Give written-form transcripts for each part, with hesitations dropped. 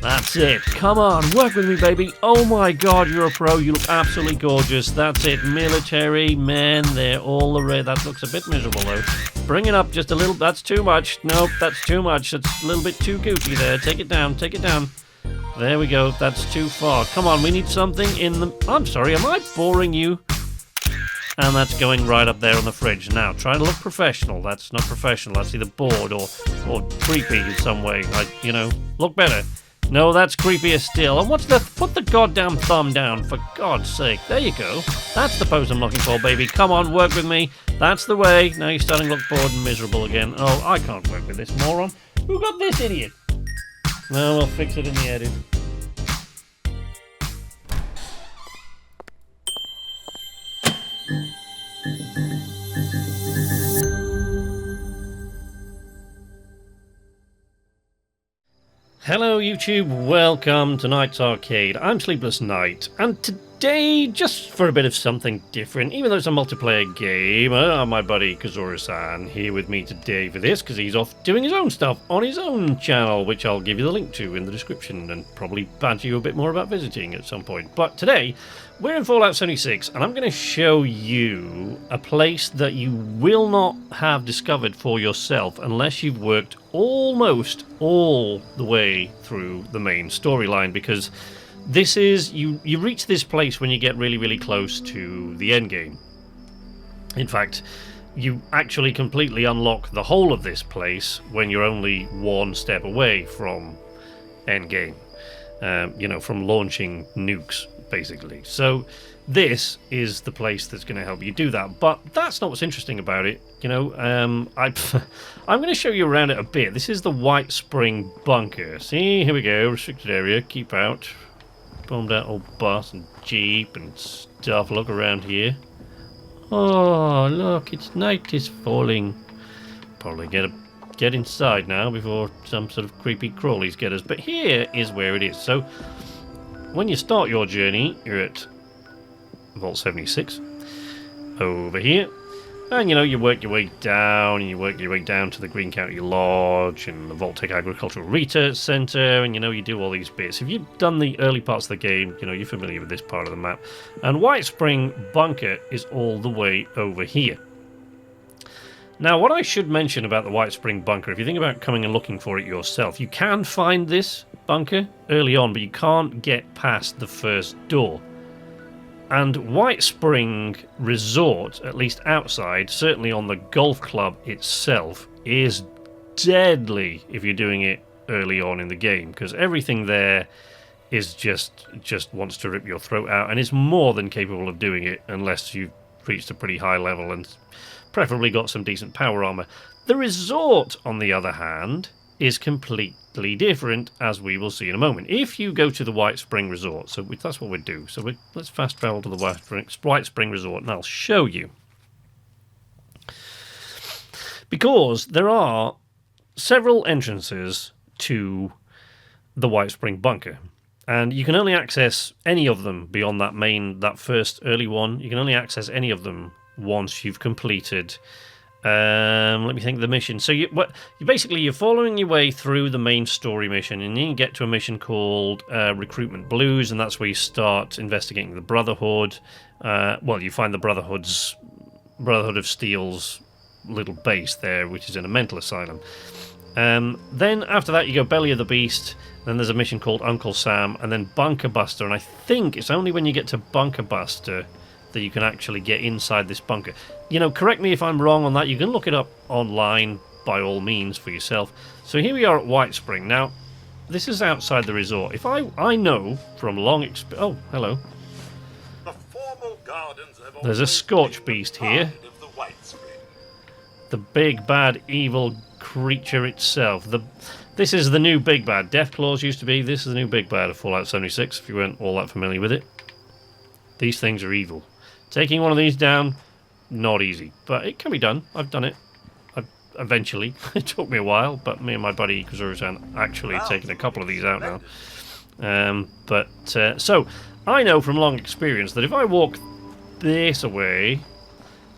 That's it. Come on, work with me, baby. Oh my god, you're a pro. You look absolutely gorgeous. That's it. Military men, they're all the red. That looks a bit miserable, though. Bring it up just a little. That's too much. Nope, that's too much. It's a little bit too goofy there. Take it down. Take it down. There we go. That's too far. Come on, we need something in the... I'm sorry, am I boring you? And that's going right up there on the fridge. Now, try to look professional. That's not professional. That's either bored or creepy in some way. Like, you know, look better. No, that's creepier still. And what's the... Put the goddamn thumb down, for God's sake. There you go. That's the pose I'm looking for, baby. Come on, work with me. That's the way. Now you're starting to look bored and miserable again. Oh, I can't work with this moron. Who got this idiot? No, we'll fix it in the edit. Hello YouTube, welcome to Night's Arcade. I'm Sleepless Night, and today, just for a bit of something different, even though it's a multiplayer game, my buddy Kazura-san here with me today for this, because he's off doing his own stuff on his own channel, which I'll give you the link to in the description, and probably badger you a bit more about visiting at some point. But today, we're in Fallout 76, and I'm going to show you a place that you will not have discovered for yourself unless you've worked almost all the way through the main storyline, because this is, you reach this place when you get really, really close to the end game. In fact, you actually completely unlock the whole of this place when you're only one step away from end game. You know, from launching nukes, basically. So this is the place that's going to help you do that. But that's not what's interesting about it. You know, I'm going to show you around it a bit. This is the Whitespring Bunker. See, here we go. Restricted area. Keep out. Bombed out old bus and jeep and stuff. Look around here. Oh, look, it's night is falling. Probably get inside now before some sort of creepy crawlies get us. But here is where it is. So when you start your journey, you're at Vault 76 over here, and you know, you work your way down, and you work your way down to the Green County Lodge and the Voltaic Agricultural Research Center, and you know, you do all these bits. If you've done the early parts of the game, you know, you're familiar with this part of the map. And Whitespring Bunker is all the way over here. Now, what I should mention about the Whitespring Bunker, if you think about coming and looking for it yourself, you can find this bunker early on, but you can't get past the first door. And Whitespring Resort, at least outside, certainly on the golf club itself, is deadly if you're doing it early on in the game, because everything there is just wants to rip your throat out, and is more than capable of doing it unless you've reached a pretty high level and preferably got some decent power armor. The resort, on the other hand, is completely different, as we will see in a moment. If you go to the Whitespring Resort, so that's what we'll do. So let's fast travel to the Whitespring Resort, and I'll show you. Because there are several entrances to the Whitespring Bunker, and you can only access any of them beyond that first early one. You can only access any of them once you've completed let me think, the mission. So you're following your way through the main story mission, and then you get to a mission called Recruitment Blues, and that's where you start investigating the Brotherhood. You find the Brotherhood of Steel's little base there, which is in a mental asylum. Then after that you go Belly of the Beast, then there's a mission called Uncle Sam, and then Bunker Buster, and I think it's only when you get to Bunker Buster that you can actually get inside this bunker. You know, correct me if I'm wrong on that. You can look it up online by all means for yourself. So here we are at Whitespring. Now, this is outside the resort. If I know from long experience... Oh, hello. The formal gardens have There's a Scorch Beast here. The big, bad, evil creature itself. This is the new big bad. Deathclaws used to be. This is the new big bad of Fallout 76, if you weren't all that familiar with it. These things are evil. Taking one of these down, not easy, but it can be done. I've done it. Eventually. It took me a while, but me and my buddy Kazura-san actually taken a couple of these out now. So I know from long experience that if I walk this away,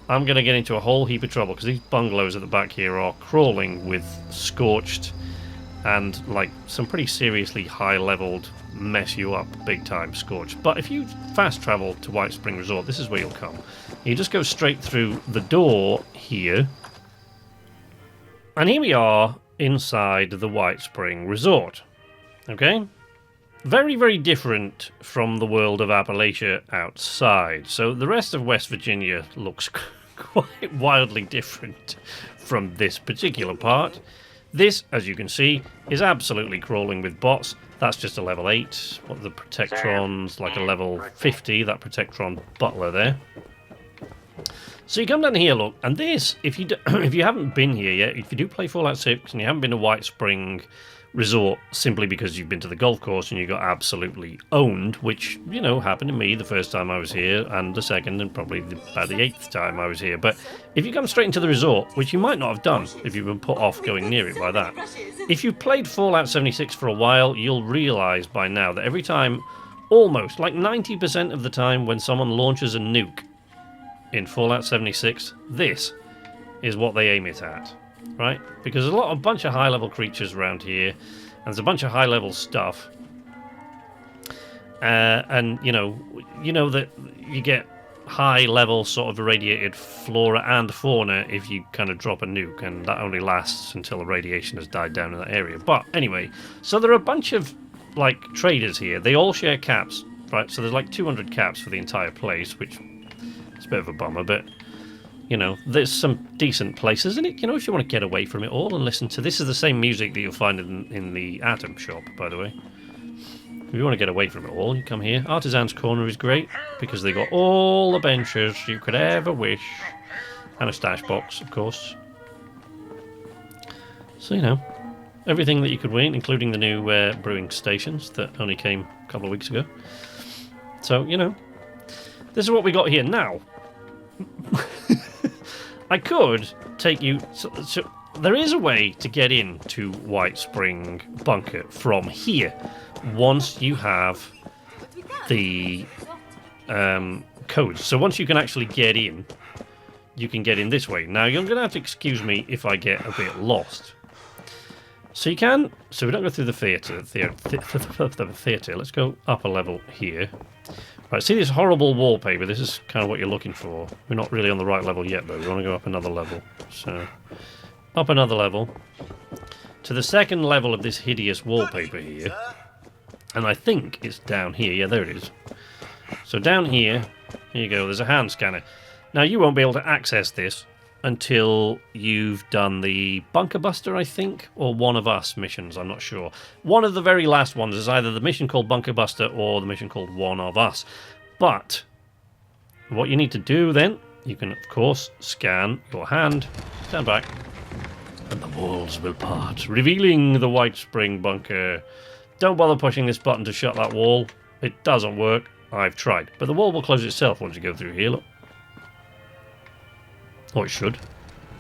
I'm going to get into a whole heap of trouble, because these bungalows at the back here are crawling with scorched and like some pretty seriously high-leveled mess you up big time scorch. But if you fast travel to Whitespring Resort, this is where you'll come. You just go straight through the door here, and here we are inside the Whitespring Resort. Okay? Very, very different from the world of Appalachia outside. So the rest of West Virginia looks quite wildly different from this particular part. This, as you can see, is absolutely crawling with bots. That's just a level 8. What are the Protectrons? Like a level 50, that Protectron Butler there. So you come down here, look, and this, if you if you haven't been here yet, if you do play Fallout 6 and you haven't been to Whitespring Resort simply because you've been to the golf course and you got absolutely owned, which, you know, happened to me the first time I was here, and the second, and probably about the 8th time I was here. But if you come straight into the resort, which you might not have done if you've been put off going near it by that, if you've played Fallout 76 for a while, you'll realise by now that every time, almost, like 90% of the time when someone launches a nuke in Fallout 76, this is what they aim it at. Right? Because there's a bunch of high-level creatures around here, and there's a bunch of high-level stuff. And, you know that you get high-level sort of irradiated flora and fauna if you kind of drop a nuke, and that only lasts until the radiation has died down in that area. But, anyway, so there are a bunch of, like, traders here. They all share caps, right? So there's like 200 caps for the entire place, which is a bit of a bummer, but... You know, there's some decent places in it, you know, if you want to get away from it all and listen to... This is the same music that you'll find in the Atom Shop, by the way. If you want to get away from it all, you come here. Artisan's Corner is great, because they got all the benches you could ever wish. And a stash box, of course. So, you know, everything that you could win, including the new brewing stations that only came a couple of weeks ago. So, you know, this is what we got here now. I could take you... So there is a way to get into Whitespring Bunker from here once you have the codes. So once you can actually get in, you can get in this way. Now, you're going to have to excuse me if I get a bit lost. So you can... So we don't go through the theatre. Let's go up a level here. Right, see this horrible wallpaper? This is kind of what you're looking for. We're not really on the right level yet, though. We want to go up another level. So, up another level. To the second level of this hideous wallpaper here. And I think it's down here. Yeah, there it is. So down here, here you go, there's a hand scanner. Now, you won't be able to access this until you've done the Bunker Buster, I think, or One of Us missions, I'm not sure. One of the very last ones is either the mission called Bunker Buster or the mission called One of Us. But what you need to do then, you can, of course, scan your hand, stand back, and the walls will part, revealing the Whitespring Bunker. Don't bother pushing this button to shut that wall. It doesn't work. I've tried. But the wall will close itself once you go through here, look. Or it should.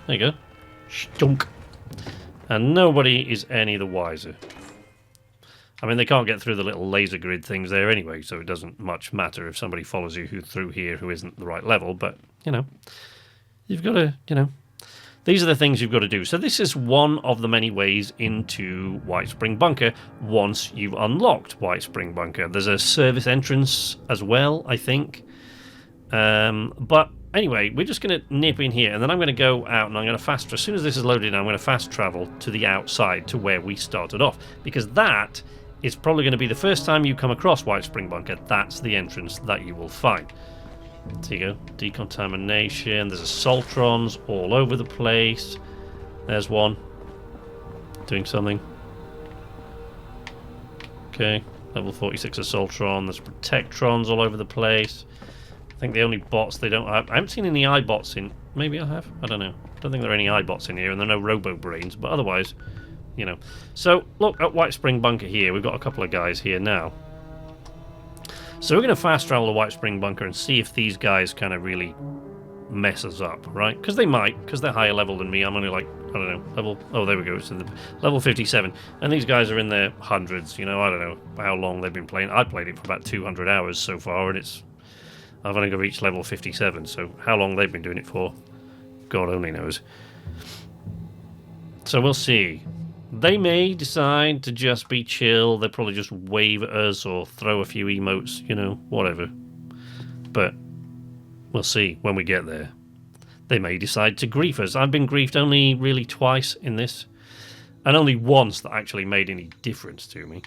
There you go. Stunk. And nobody is any the wiser. I mean, they can't get through the little laser grid things there anyway, so it doesn't much matter if somebody follows you through here who isn't the right level, but, you know, you've got to, you know, these are the things you've got to do. So this is one of the many ways into Whitespring Bunker once you've unlocked Whitespring Bunker. There's a service entrance as well, I think. But anyway, we're just going to nip in here, and then I'm going to go out, and I'm going to as soon as this is loaded in, I'm going to fast travel to the outside, to where we started off, because that is probably going to be the first time you come across Whitespring Bunker. That's the entrance that you will find. There you go, decontamination, there's assaultrons all over the place. There's one, doing something. Okay, level 46 assaultron, there's protectrons all over the place. I think the only bots they don't have... I haven't seen any iBots in... Maybe I have? I don't know. I don't think there are any iBots in here, and there are no robo-brains, but otherwise, you know. So, look at Whitespring Bunker here. We've got a couple of guys here now. So we're going to fast travel to Whitespring Bunker and see if these guys kind of really mess us up, right? Because they might, because they're higher level than me. I'm only like, I don't know, level... Oh, there we go. It's in the level 57. And these guys are in their hundreds, you know. I don't know how long they've been playing. I played it for about 200 hours so far, and it's... I've only got reached level 57, so how long they've been doing it for, God only knows. So we'll see. They may decide to just be chill. They'll probably just wave at us or throw a few emotes, you know, whatever. But we'll see when we get there. They may decide to grief us. I've been griefed only really twice in this, and only once that actually made any difference to me.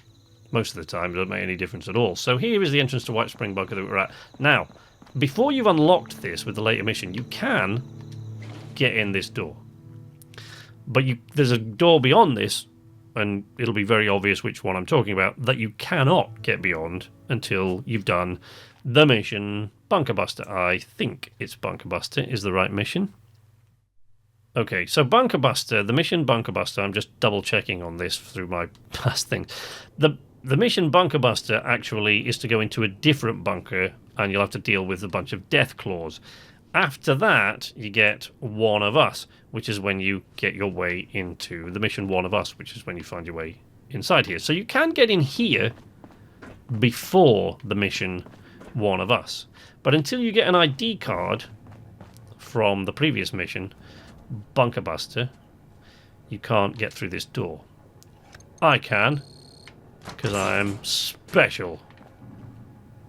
Most of the time, it doesn't make any difference at all. So here is the entrance to Whitespring Bunker that we're at. Now, before you've unlocked this with the later mission, you can get in this door. But there's a door beyond this, and it'll be very obvious which one I'm talking about, that you cannot get beyond until you've done the mission Bunker Buster. I think it's Bunker Buster is the right mission. Okay, so Bunker Buster, the mission Bunker Buster, I'm just double checking on this through my past things. The mission Bunker Buster actually is to go into a different bunker, and you'll have to deal with a bunch of death claws. After that, you get One of Us, which is when you get your way into the mission One of Us, which is when you find your way inside here. So you can get in here before the mission One of Us. But until you get an ID card from the previous mission, Bunker Buster, you can't get through this door. I can, because I am special.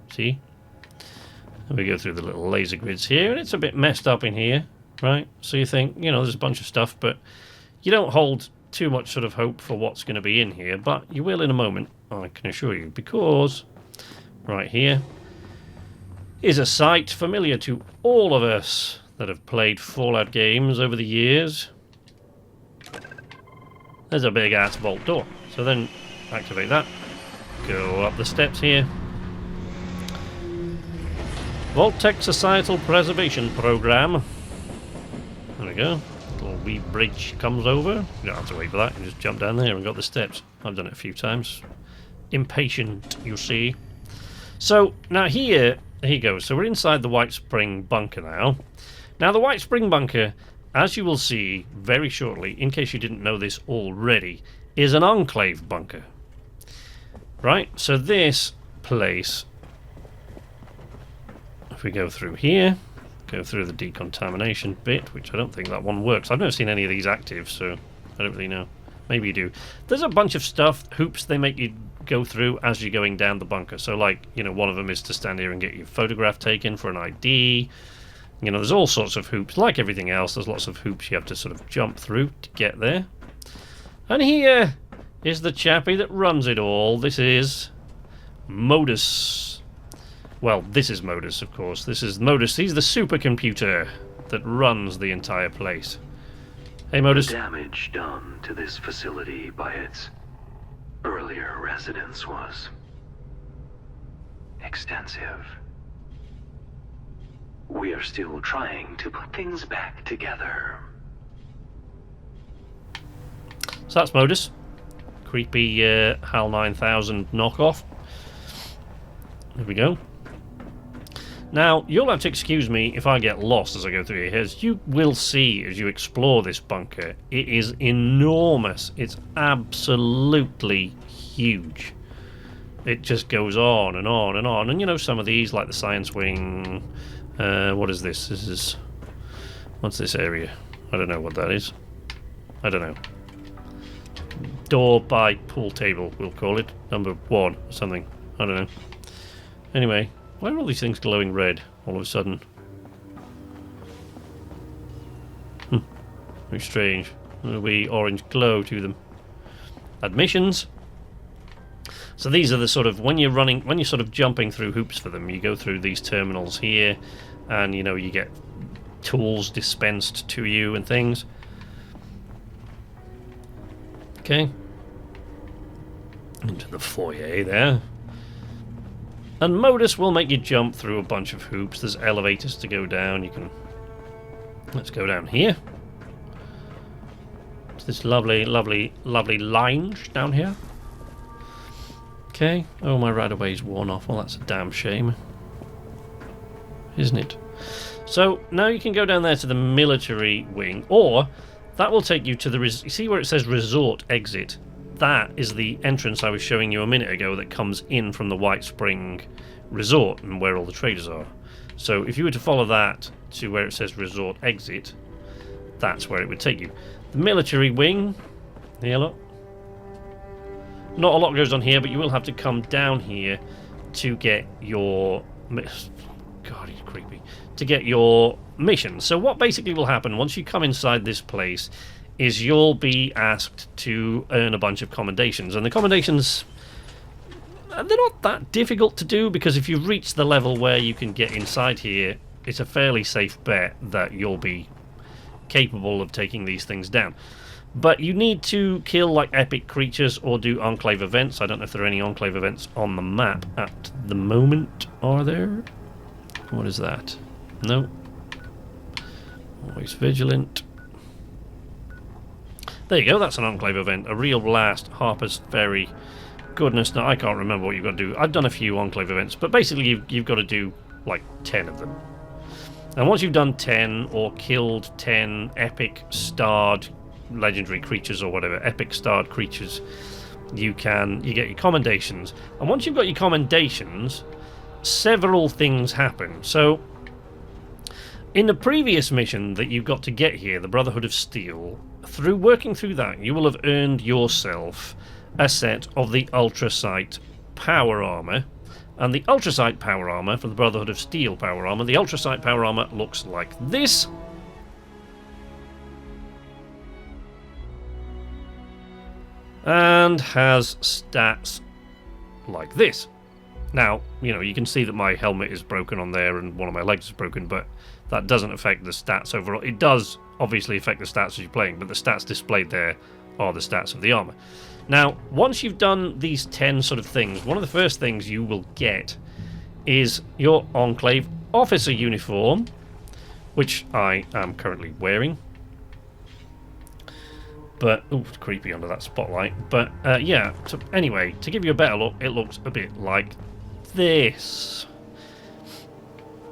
See? And we go through the little laser grids here, and it's a bit messed up in here, right? So you think, you know, there's a bunch of stuff, but you don't hold too much sort of hope for what's going to be in here, but you will in a moment, I can assure you, because right here is a site familiar to all of us that have played Fallout games over the years. There's a big ass vault door. So then activate that, go up the steps here. Vault-Tec Societal Preservation Program. There we go. Little wee bridge comes over. You don't have to wait for that. You just jump down there and got the steps. I've done it a few times. Impatient, you see. So now here you go. So we're inside the Whitespring Bunker now. Now the Whitespring Bunker, as you will see very shortly, in case you didn't know this already, is an Enclave Bunker. Right? So this place, if we go through here, go through the decontamination bit, which I don't think that one works. I've never seen any of these active, so I don't really know. Maybe you do. There's a bunch of stuff, hoops they make you go through as you're going down the bunker. So like, you know, one of them is to stand here and get your photograph taken for an ID. You know, there's all sorts of hoops. Like everything else, there's lots of hoops you have to sort of jump through to get there. And here is the chappie that runs it all. This is Modus. Well, this is Modus, of course. This is Modus. He's the supercomputer that runs the entire place. Hey, Modus. The damage done to this facility by its earlier residents was extensive. We are still trying to put things back together. So that's Modus. Creepy HAL 9000 knockoff. There we go. Now, you'll have to excuse me if I get lost as I go through here. As you will see as you explore this bunker, it is enormous. It's absolutely huge. It just goes on and on and on. And you know, some of these, like the science wing... what is this? This is... What's this area? I don't know what that is. I don't know. Door by pool table, we'll call it. Number 1 or something. I don't know. Anyway... Why are all these things glowing red all of a sudden? Very strange. A wee orange glow to them. Admissions. So these are the sort of, when you're sort of jumping through hoops for them, you go through these terminals here, and you know, you get tools dispensed to you and things. Okay. Into the foyer there. And Modus will make you jump through a bunch of hoops. There's elevators to go down. You can... Let's go down here. It's this lovely, lovely, lovely lounge down here. Okay. Oh, my right-of-way's worn off. Well, that's a damn shame. Isn't it? So, now you can go down there to the military wing, or that will take you to the... You see where it says resort exit? That is the entrance I was showing you a minute ago that comes in from the Whitespring Resort and where all the traders are. So if you were to follow that to where it says resort exit, that's where it would take you. The military wing, here look, not a lot goes on here, but you will have to come down here to get your... God, he's creepy. To get your mission. So what basically will happen once you come inside this place is you'll be asked to earn a bunch of commendations. And the commendations, they're not that difficult to do, because if you reach the level where you can get inside here, it's a fairly safe bet that you'll be capable of taking these things down. But you need to kill like epic creatures or do Enclave events. I don't know if there are any Enclave events on the map at the moment. Are there? What is that? No. Always vigilant. There you go, that's an Enclave event. A real blast. Harper's Ferry. Goodness, no, I can't remember what you've got to do. I've done a few Enclave events, but basically you've got to do like 10 of them. And once you've done 10 or killed 10 epic starred legendary creatures or whatever, epic starred creatures, you get your commendations. And once you've got your commendations, several things happen. So in the previous mission that you've got to get here, the Brotherhood of Steel, through working through that, you will have earned yourself a set of the Ultracite power armor. And the Ultracite power armor for the Brotherhood of Steel power armor, the Ultracite power armor looks like this. And has stats like this. Now, you know, you can see that my helmet is broken on there and one of my legs is broken, but that doesn't affect the stats overall. It does obviously affect the stats as you're playing, but the stats displayed there are the stats of the armor. Now, once you've done these 10 sort of things, one of the first things you will get is your Enclave Officer Uniform, which I am currently wearing. But, ooh, it's creepy under that spotlight. But, yeah, so anyway, to give you a better look, it looks a bit like this.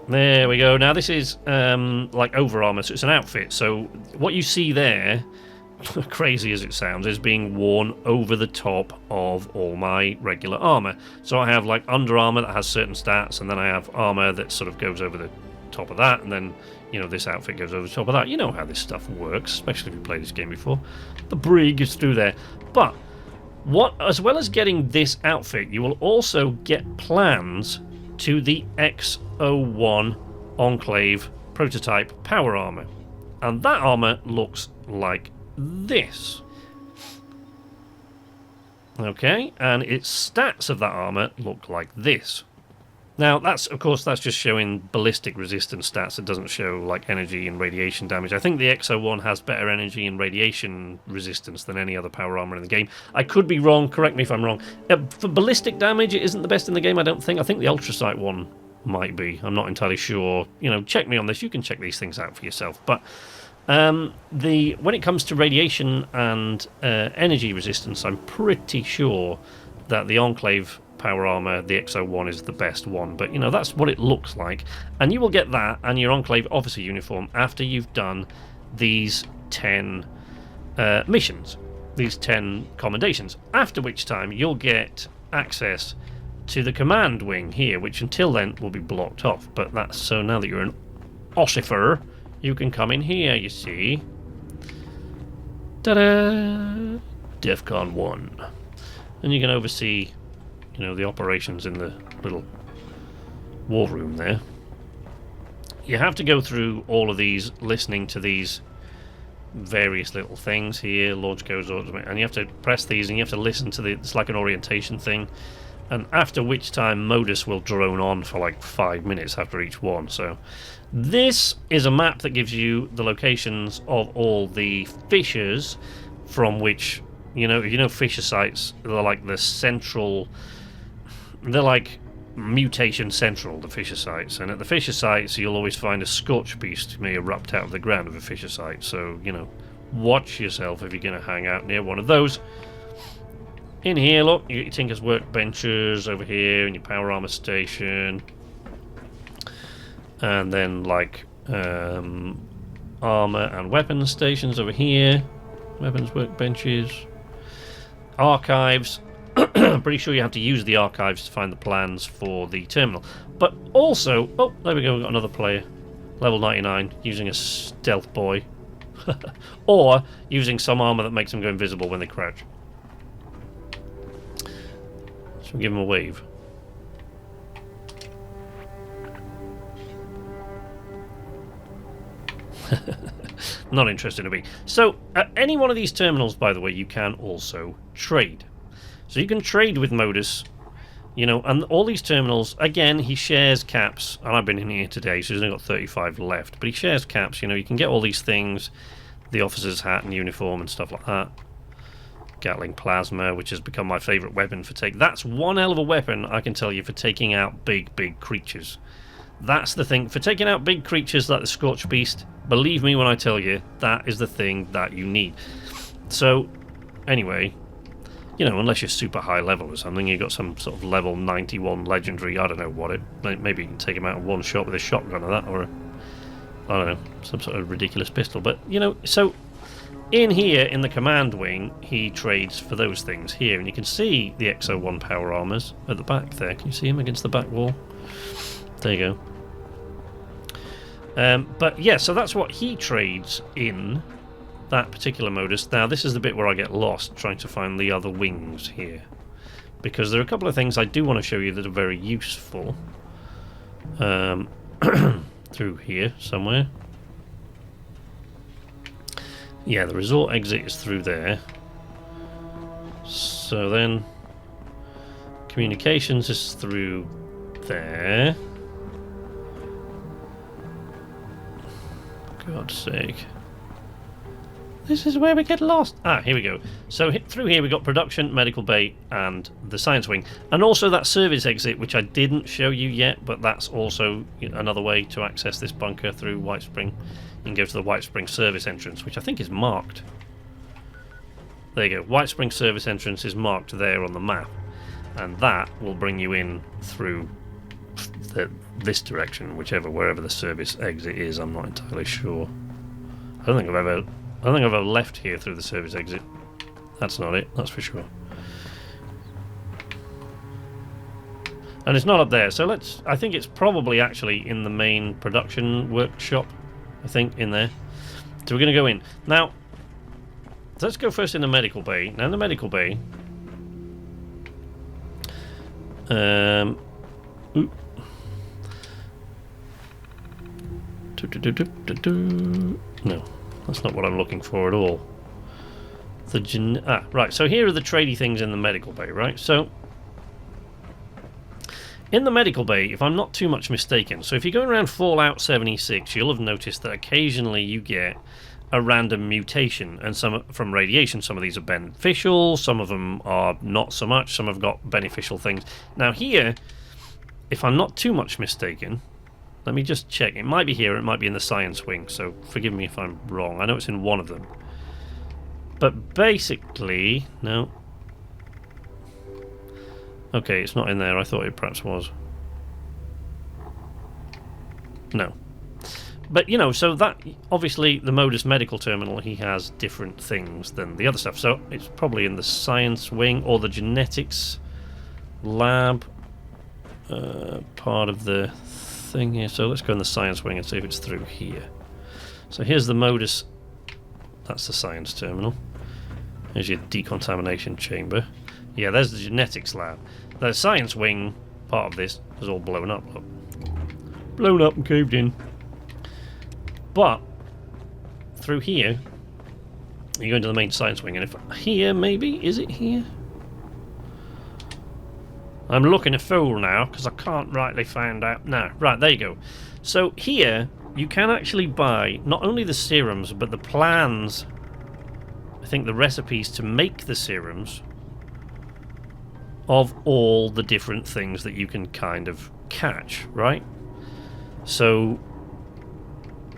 There we go. Now, this is, like, over armor, so it's an outfit. So, what you see there, crazy as it sounds, is being worn over the top of all my regular armor. So, I have, like, under armor that has certain stats, and then I have armor that sort of goes over the top of that, and then, you know, this outfit goes over the top of that. You know how this stuff works, especially if you played this game before. The brig is through there. But as well as getting this outfit, you will also get plans to the X01 Enclave prototype power armor. And that armor looks like this. Okay, and its stats of that armor look like this. Now, that's just showing ballistic resistance stats. It doesn't show, like, energy and radiation damage. I think the X01 has better energy and radiation resistance than any other power armor in the game. I could be wrong. Correct me if I'm wrong. For ballistic damage, it isn't the best in the game, I don't think. I think the Ultracite one might be. I'm not entirely sure. You know, check me on this. You can check these things out for yourself. But when it comes to radiation and energy resistance, I'm pretty sure that the Enclave power armor, the X01, is the best one. But, you know, that's what it looks like. And you will get that and your Enclave Officer Uniform after you've done these 10 missions, these 10 commendations. After which time you'll get access to the command wing here, which until then will be blocked off. But that's so now that you're an officer, you can come in here, you see. Ta-da! DEFCON 1. And you can oversee, you know, the operations in the little war room there. You have to go through all of these, listening to these various little things here. Launch codes, and you have to press these, and you have to listen to it's like an orientation thing. And after which time, Modus will drone on for like 5 minutes after each one. So this is a map that gives you the locations of all the fissures from which, you know fissure sites, they're like the central. They're like mutation central, the fissure sites. And at the fissure sites, you'll always find a scorch beast may erupt out of the ground of a fissure site. So, you know, watch yourself if you're going to hang out near one of those. In here, look, you get your Tinker's workbenches over here and your power armor station. And then, like, armor and weapons stations over here. Weapons workbenches. Archives. I'm pretty sure you have to use the archives to find the plans for the terminal. But also, oh, there we go, we've got another player. Level 99, using a stealth boy. Or using some armor that makes them go invisible when they crouch. Should we give him a wave? Not interested to me. So, at any one of these terminals, by the way, you can also trade. So you can trade with Modus, you know, and all these terminals, again, he shares caps, and I've been in here today, so he's only got 35 left, but he shares caps, you know, you can get all these things, the officer's hat and uniform and stuff like that. Gatling plasma, which has become my favourite weapon for that's one hell of a weapon, I can tell you, for taking out big creatures. That's the thing, for taking out big creatures like the Scorched Beast, believe me when I tell you, that is the thing that you need. So, anyway, you know, unless you're super high level or something, you've got some sort of level 91 legendary, I don't know what maybe you can take him out in one shot with a shotgun or that, or I don't know, some sort of ridiculous pistol. But, you know, so in here, in the command wing, he trades for those things here, and you can see the XO1 power armors at the back there. Can you see him against the back wall? There you go. But yeah, so that's what he trades in that particular Modus. Now, this is the bit where I get lost trying to find the other wings here, because there are a couple of things I do want to show you that are very useful. Through here somewhere. Yeah, the resort exit is through there. So then communications is through there. God's sake. This is where we get lost. Ah, here we go. So through here we got production, medical bay, and the science wing. And also that service exit, which I didn't show you yet, but that's also another way to access this bunker through Whitespring. You can go to the Whitespring service entrance, which I think is marked. There you go. Whitespring service entrance is marked there on the map. And that will bring you in through this direction, wherever the service exit is. I'm not entirely sure. I don't think I've ever left here through the service exit. That's not it, that's for sure. And it's not up there, so I think it's probably actually in the main production workshop. I think in there. So we're going to go in. Now, let's go first in the medical bay. Now in the medical bay... No, that's not what I'm looking for at all. Right, so here are the tradey things in the medical bay, right? So, in the medical bay, if I'm not too much mistaken, so if you're going around Fallout 76, you'll have noticed that occasionally you get a random mutation, and some from radiation. Some of these are beneficial, some of them are not so much, some have got beneficial things. Now here, if I'm not too much mistaken, let me just check. It might be here, it might be in the science wing, so forgive me if I'm wrong. I know it's in one of them. But basically, no. Okay, it's not in there. I thought it perhaps was. No. But, you know, so that, obviously, the Modus medical terminal, he has different things than the other stuff. So it's probably in the science wing or the genetics lab part of the thing here. So let's go in the science wing and see if it's through here. So here's the Modus. That's the science terminal. There's your decontamination chamber. Yeah, there's the genetics lab. The science wing part of this is all blown up. Look. Blown up and caved in. But through here, you go into the main science wing, and if here, maybe, is it here? I'm looking a fool now because I can't rightly find out. No, right, there you go. So here, you can actually buy not only the serums, but the plans, I think the recipes to make the serums of all the different things that you can kind of catch, right? So,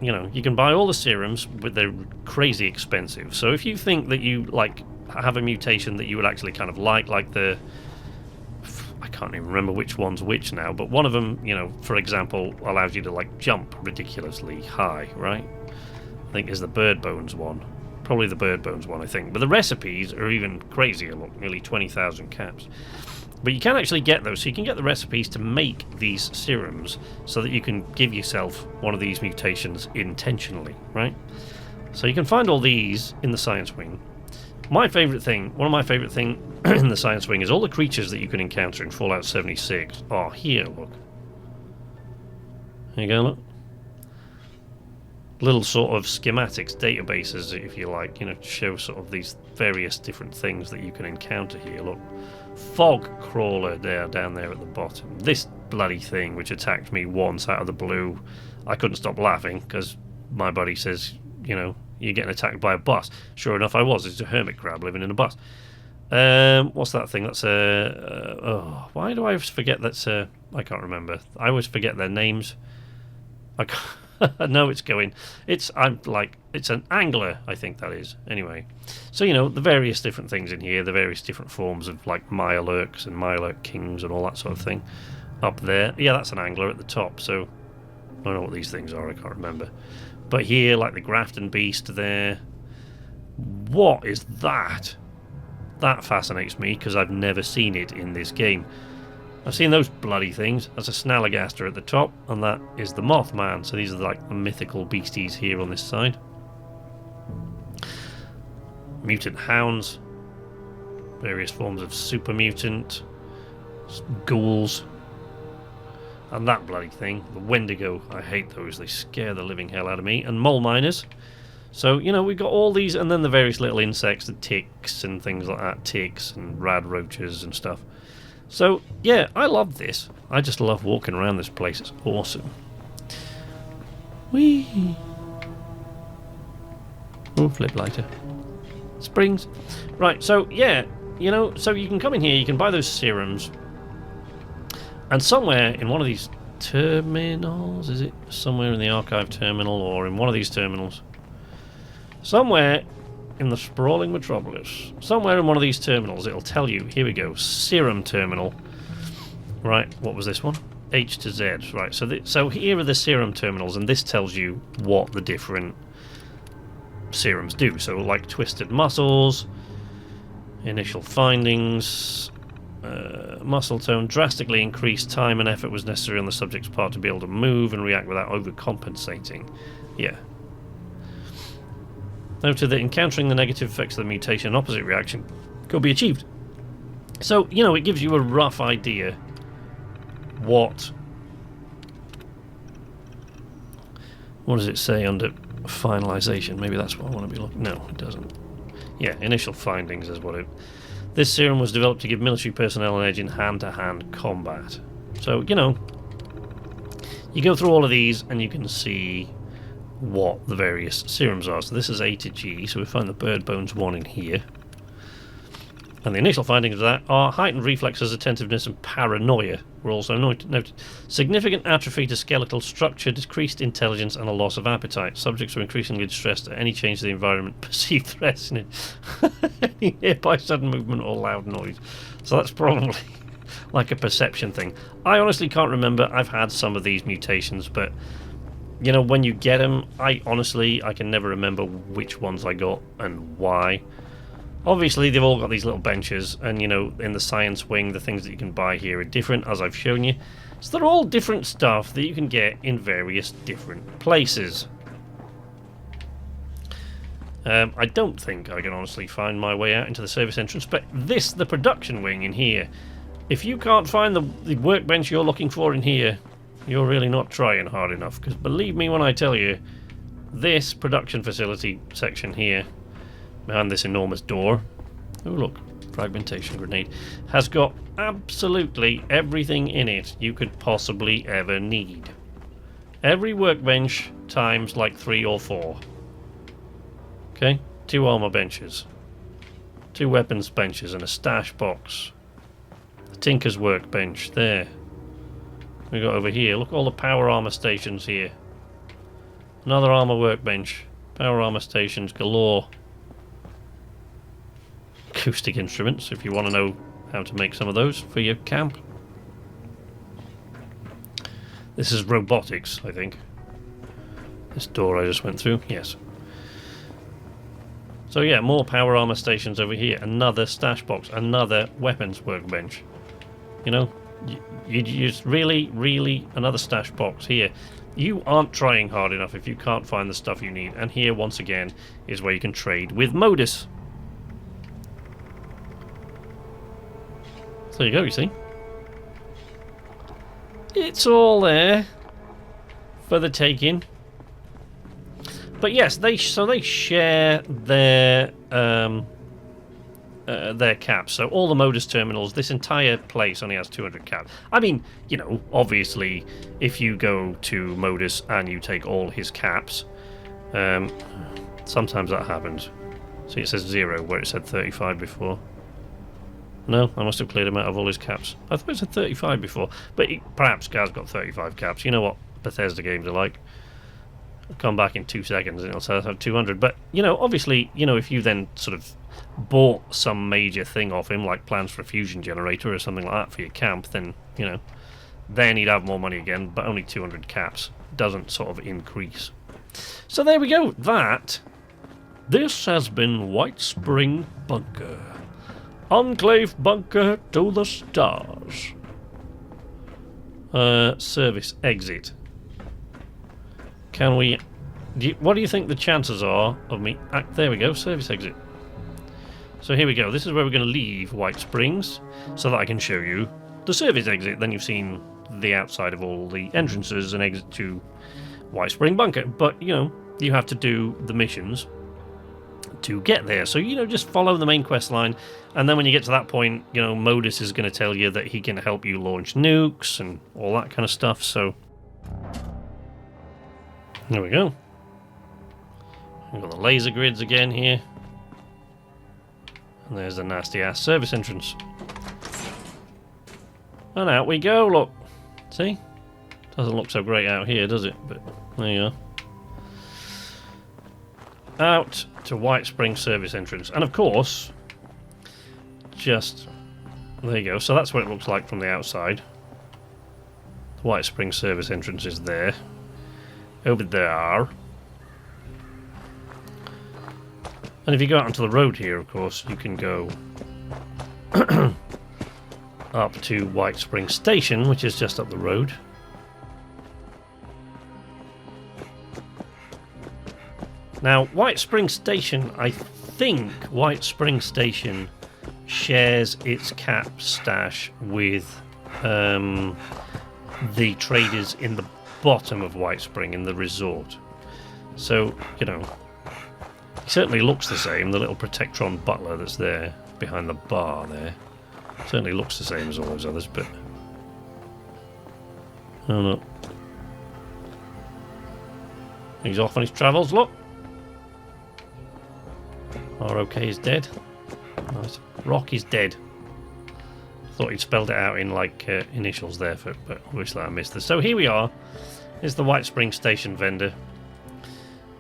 you know, you can buy all the serums, but they're crazy expensive. So if you think that you, like, have a mutation that you would actually kind of like the... I can't even remember which one's which now, but one of them, you know, for example, allows you to, like, jump ridiculously high, right? I think is the bird bones one. Probably the bird bones one, I think. But the recipes are even crazier, look, nearly 20,000 caps. But you can actually get those, so you can get the recipes to make these serums so that you can give yourself one of these mutations intentionally, right? So you can find all these in the science wing. My favourite thing, one of my favourite thing in the science wing is all the creatures that you can encounter in Fallout 76. Oh, here, look. There you go, look. Little sort of schematics, databases, if you like, you know, to show sort of these various different things that you can encounter here. Look, fog crawler there, down there at the bottom. This bloody thing, which attacked me once out of the blue, I couldn't stop laughing because my buddy says, you know, you're getting attacked by a bus. Sure enough, I was. It's a hermit crab living in a bus. What's that thing? That's oh, why do I always forget that's I can't remember. I always forget their names. I can't. No, it's going. It's an angler, I think that is. Anyway, so you know the various different things in here, the various different forms of like Mirelurks and Mirelurk Kings and all that sort of thing. Up there, yeah, that's an angler at the top. So I don't know what these things are. I can't remember. But here, like the Grafton Beast there. What is that? That fascinates me because I've never seen it in this game. I've seen those bloody things. That's a Snallygaster at the top, and that is the Mothman. So these are like the mythical beasties here on this side. Mutant hounds, various forms of super mutant, ghouls, and that bloody thing, the Wendigo. I hate those. They scare the living hell out of me. And mole miners. So, you know, we've got all these, and then the various little insects, the ticks and things like that, ticks and rad roaches and stuff. So, yeah, I love this. I just love walking around this place. It's awesome. Whee! Oh, flip lighter. Springs. Right, so, yeah, you know, so you can come in here, you can buy those serums, and somewhere in one of these terminals, is it? Somewhere in the archive terminal or in one of these terminals, somewhere in the sprawling metropolis, somewhere in one of these terminals, it'll tell you, here we go, serum terminal. Right, what was this one? H to Z. Right, so here are the serum terminals, and this tells you what the different serums do. So, like twisted muscles, initial findings, muscle tone, drastically increased time and effort was necessary on the subject's part to be able to move and react without overcompensating. Yeah. Noted that encountering the negative effects of the mutation, opposite reaction could be achieved. So, you know, it gives you a rough idea what does it say under finalization? Maybe that's what I want to be looking. No, it doesn't. Yeah, initial findings is what it... This serum was developed to give military personnel an edge in hand-to-hand combat. So, you know, you go through all of these and you can see what the various serums are. So this is A to G, so we find the bird bones one in here. And the initial findings of that are heightened reflexes, attentiveness, and paranoia were also noted. Significant atrophy to skeletal structure, decreased intelligence, and a loss of appetite. Subjects were increasingly distressed at any change to the environment, perceived threats in it. Any nearby sudden movement or loud noise. So that's probably like a perception thing. I honestly can't remember. I've had some of these mutations, but you know, when you get them, I can never remember which ones I got and why. Obviously, they've all got these little benches, and, you know, in the science wing, the things that you can buy here are different, as I've shown you. So they're all different stuff that you can get in various different places. I don't think I can honestly find my way out into the service entrance, but the production wing in here, if you can't find the workbench you're looking for in here, you're really not trying hard enough, because believe me when I tell you, this production facility section here, behind this enormous door, oh look, fragmentation grenade, has got absolutely everything in it you could possibly ever need. Every workbench times like 3 or 4. Okay, 2 armor benches, 2 weapons benches, and a stash box. The Tinker's workbench, there. We got over here, look at all the power armor stations here. Another armor workbench, power armor stations galore. Acoustic instruments, if you want to know how to make some of those for your camp. This is robotics, I think. This door I just went through, yes. So yeah, more power armor stations over here. Another stash box, another weapons workbench. You know, you just really another stash box here. You aren't trying hard enough if you can't find the stuff you need. And here, once again, is where you can trade with Modus. So there you go, you see. It's all there for the taking. But yes, they share their caps. So all the Modus terminals, this entire place only has 200 caps. I mean, you know, obviously, if you go to Modus and you take all his caps, sometimes that happens. See, it says 0 where it said 35 before. No, I must have cleared him out of all his caps. I thought it said 35 before, but perhaps Gaz got 35 caps. You know what Bethesda games are like. I'll come back in 2 seconds and it'll say I have 200. But, you know, obviously, you know, if you then sort of bought some major thing off him, like plans for a fusion generator or something like that for your camp, then, you know, then he'd have more money again, but only 200 caps. Doesn't sort of increase. So there we go. This has been Whitespring Bunker. Enclave Bunker to the stars. Service exit. Can we... what do you think the chances are of me... there we go, service exit. So here we go. This is where we're going to leave White Springs so that I can show you the service exit. Then you've seen the outside of all the entrances and exit to Whitespring Bunker. But, you know, you have to do the missions to get there. So, you know, just follow the main quest line, and then when you get to that point, you know, Modus is going to tell you that he can help you launch nukes and all that kind of stuff. So there we go. We've got the laser grids again here, and there's the nasty ass service entrance, and out we go. Look, see, doesn't look so great out here, does it? But there you go. Out to Whitespring service entrance, and of course, just there you go. So that's what it looks like from the outside. The Whitespring service entrance is there, over there. And if you go out onto the road here, of course, you can go up to Whitespring Station, which is just up the road. Now, Whitespring Station, I think Whitespring Station shares its cap stash with the traders in the bottom of Whitespring in the resort. So, you know, it certainly looks the same. The little Protectron butler that's there behind the bar there certainly looks the same as all those others, but oh no. He's off on his travels, look. ROK is dead. Nice. Rock is dead. Thought he'd spelled it out in like initials there, but obviously I missed this. So here we are. Here's the Whitespring Station vendor.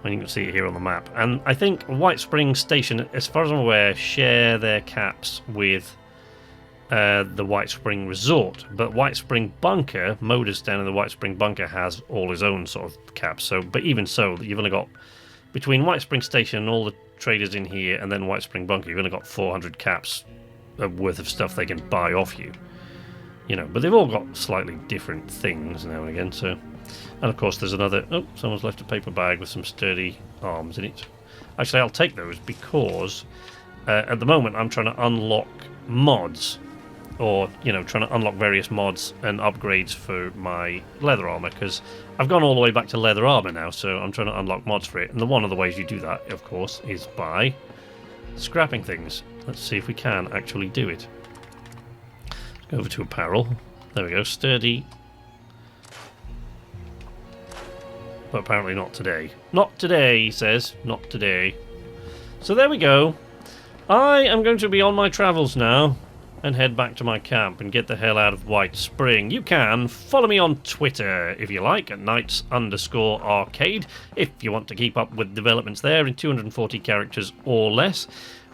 And you can see it here on the map. And I think Whitespring Station, as far as I'm aware, share their caps with the Whitespring Resort. But Whitespring Bunker, Modus down in the Whitespring Bunker has all his own sort of caps. So, but even so, you've only got between Whitespring Station and all the traders in here, and then Whitespring Bunker, you've only got 400 caps worth of stuff they can buy off you. You know, but they've all got slightly different things now and again. So, and of course, there's another. Oh, someone's left a paper bag with some sturdy arms in it. Actually, I'll take those because at the moment I'm trying to unlock mods, or you know, trying to unlock various mods and upgrades for my leather armor, because I've gone all the way back to leather armor now. So I'm trying to unlock mods for it, and one of the ways you do that, of course, is by scrapping things. Let's see if we can actually do it. Let's go over to apparel. There we go, sturdy. But apparently not today. Not today, he says. Not today. So there we go. I am going to be on my travels now and head back to my camp and get the hell out of Whitespring. You can follow me on Twitter if you like, at Knights_Arcade, if you want to keep up with developments there in 240 characters or less.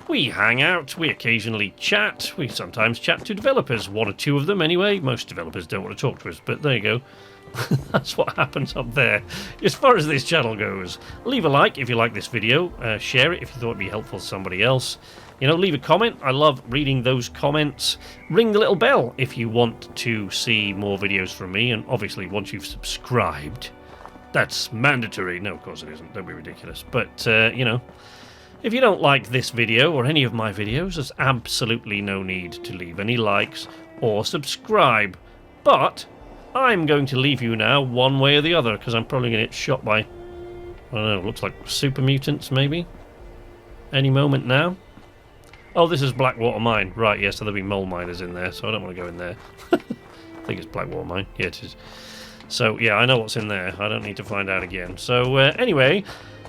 We hang out, we occasionally chat, we sometimes chat to developers, one or two of them anyway. Most developers don't want to talk to us, but there you go. That's what happens up there. As far as this channel goes, leave a like if you like this video, share it if you thought it'd be helpful to somebody else. You know, leave a comment. I love reading those comments. Ring the little bell if you want to see more videos from me, and obviously once you've subscribed, that's mandatory. No, of course it isn't. Don't be ridiculous. But, you know, if you don't like this video or any of my videos, there's absolutely no need to leave any likes or subscribe. But I'm going to leave you now one way or the other, because I'm probably going to get shot by, I don't know, looks like super mutants maybe? Any moment now? Oh, this is Blackwater Mine. Right, yes, so there'll be mole miners in there, so I don't want to go in there. I think it's Blackwater Mine. Yeah, it is. So, yeah, I know what's in there. I don't need to find out again. So, anyway,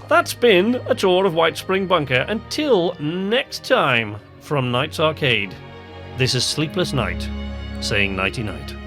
that's been a tour of Whitespring Bunker. Until next time, from Knight's Arcade, this is Sleepless Night, saying nighty-night.